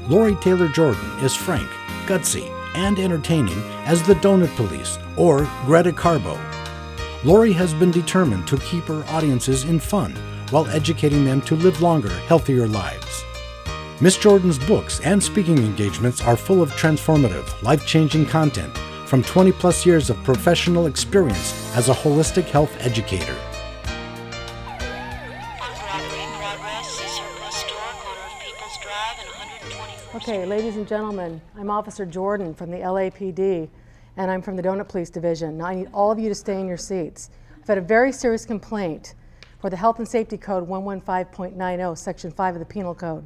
Loree Taylor Jordan is frank, gutsy, and entertaining as the Donut Police, or Greta Carbo. Loree has been determined to keep her audiences in fun while educating them to live longer, healthier lives. Miss Jordan's books and speaking engagements are full of transformative, life-changing content from 20-plus years of professional experience as a holistic health educator. Okay, ladies and gentlemen, I'm Officer Jordan from the LAPD, and I'm from the Donut Police Division. Now I need all of you to stay in your seats. I've had a very serious complaint for the Health and Safety Code 115.90, Section 5 of the Penal Code.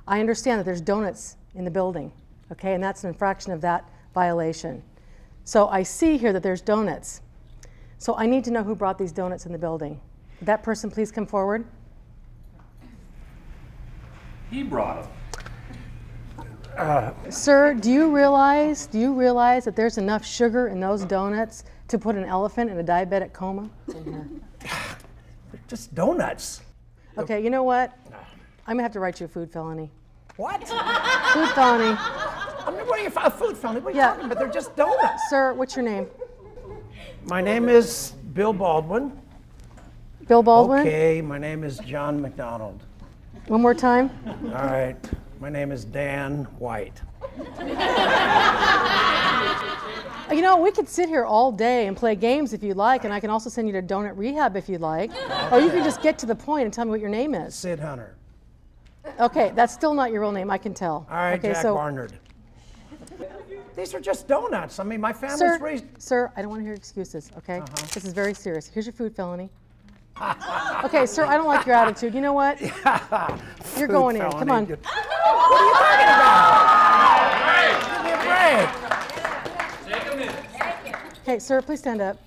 I understand that there's donuts in the building, okay, and that's an infraction of that violation. So I see here that there's donuts. So I need to know who brought these donuts in the building. Would that person please come forward? He brought them. Sir, do you realize that there's enough sugar in those donuts to put an elephant in a diabetic coma? They're just donuts. Okay, you know what? I'm gonna have to write you a food felony. What? Food felony. I mean, what are you, a food felony? What are you talking about? They're just donuts. Sir, what's your name? My name is Bill Baldwin. Bill Baldwin? Okay, my name is John McDonald. One more time. All right, my name is Dan White. You know, we could sit here all day and play games if you'd like, and I can also send you to donut rehab if you'd like. Or you can just get to the point and tell me what your name is. Sid Hunter. Okay, that's still not your real name, I can tell. All right, okay, Jack Barnard. These are just donuts. I mean, my family's raised... Sir, I don't want to hear excuses, okay? This is very serious. Here's your food felony. Okay, sir, I don't like your attitude. You know what? You're going in. Come on. What are you talking about? Give me a break. Take a minute. Okay, sir, please stand up.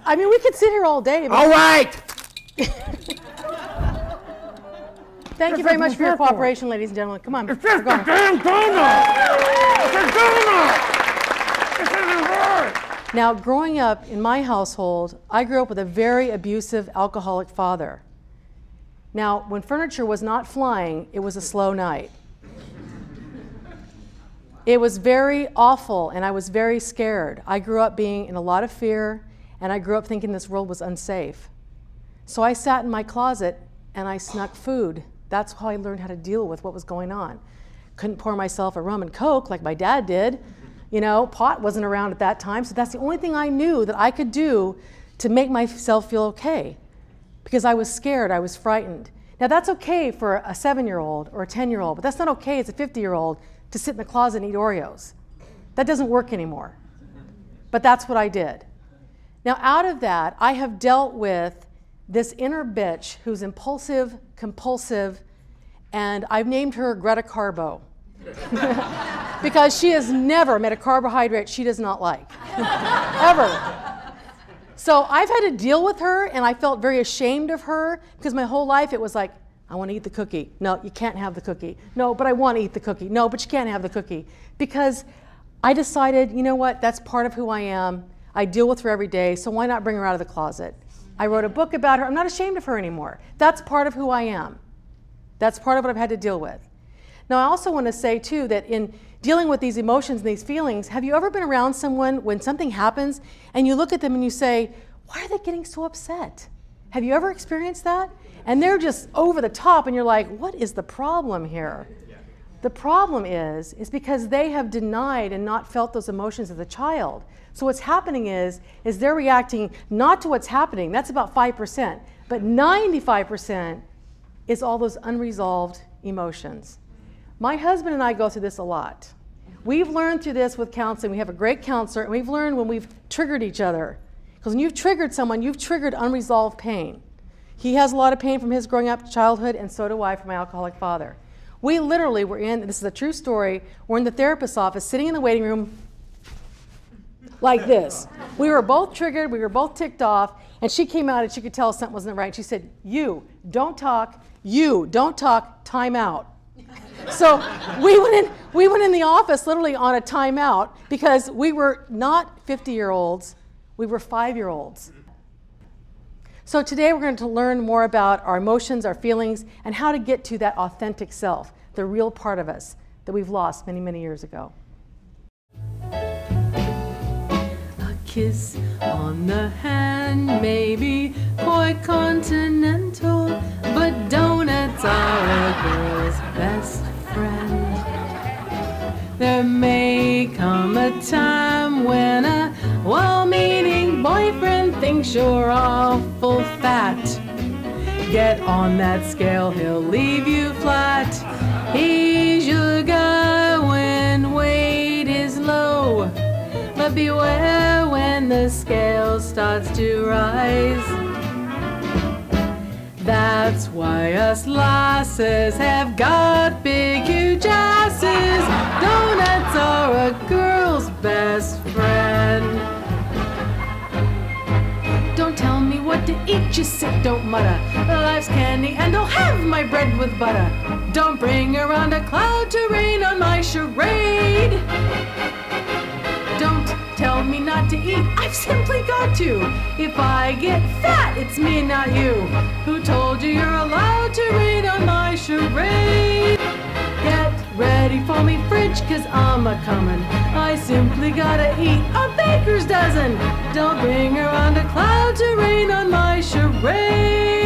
I mean, we could sit here all day. All right. Thank you very much for your cooperation, ladies and gentlemen. Come on. It's just a damn donut. It's a donut. This isn't right. Now, growing up in my household, I grew up with a very abusive alcoholic father. Now, when furniture was not flying, it was a slow night. It was very awful, and I was very scared. I grew up being in a lot of fear, and I grew up thinking this world was unsafe. So I sat in my closet, and I snuck food. That's how I learned how to deal with what was going on. Couldn't pour myself a rum and Coke like my dad did. You know, pot wasn't around at that time, so that's the only thing I knew that I could do to make myself feel okay. Because I was scared, I was frightened. Now that's okay for a 7-year-old or a 10-year-old, but that's not okay as a 50-year-old to sit in the closet and eat Oreos. That doesn't work anymore. But that's what I did. Now out of that, I have dealt with this inner bitch who's impulsive, compulsive, and I've named her Greta Carbo. Because she has never met a carbohydrate she does not like, ever. So I've had to deal with her, and I felt very ashamed of her, because my whole life it was like, I want to eat the cookie. No, you can't have the cookie. No, but I want to eat the cookie. No, but you can't have the cookie. Because I decided, you know what, that's part of who I am. I deal with her every day, so why not bring her out of the closet? I wrote a book about her. I'm not ashamed of her anymore. That's part of who I am. That's part of what I've had to deal with. Now, I also want to say, too, that in dealing with these emotions and these feelings, have you ever been around someone when something happens and you look at them and you say, why are they getting so upset? Have you ever experienced that? And they're just over the top and you're like, what is the problem here? The problem is because they have denied and not felt those emotions as a child. So what's happening is they're reacting not to what's happening. That's about 5%. But 95% is all those unresolved emotions. My husband and I go through this a lot. We've learned through this with counseling. We have a great counselor, and we've learned when we've triggered each other. Because when you've triggered someone, you've triggered unresolved pain. He has a lot of pain from his growing up childhood, and so do I from my alcoholic father. We literally were in, this is a true story, we're in the therapist's office, sitting in the waiting room like this. We were both triggered, we were both ticked off, and she came out and she could tell something wasn't right. She said, you, don't talk, time out. So we went in the office literally on a timeout because we were not 50-year-olds, we were 5-year-olds. So today we're going to learn more about our emotions, our feelings, and how to get to that authentic self, the real part of us that we've lost many, many years ago. A kiss on the hand may be quite continental, but donuts are a girl's best friend. There may come a time when a well-meaning boyfriend thinks you're awful fat. Get on that scale, he'll leave you flat. He's your guy when weight is low, but beware when the scale starts to rise. That's why us lasses have got big, huge asses. Donuts are a girl's best friend. Don't tell me what to eat, just sit, don't mutter. Life's candy and I'll have my bread with butter. Don't bring around a cloud to rain on my charade. Don't tell me not to eat, I've simply got to. If I get fat, it's me, not you. Who told you you're allowed to rain on my charade? Get ready for me, fridge, cause I'm a-comin'. I simply gotta eat a baker's dozen. Don't bring around a cloud to rain on my charade.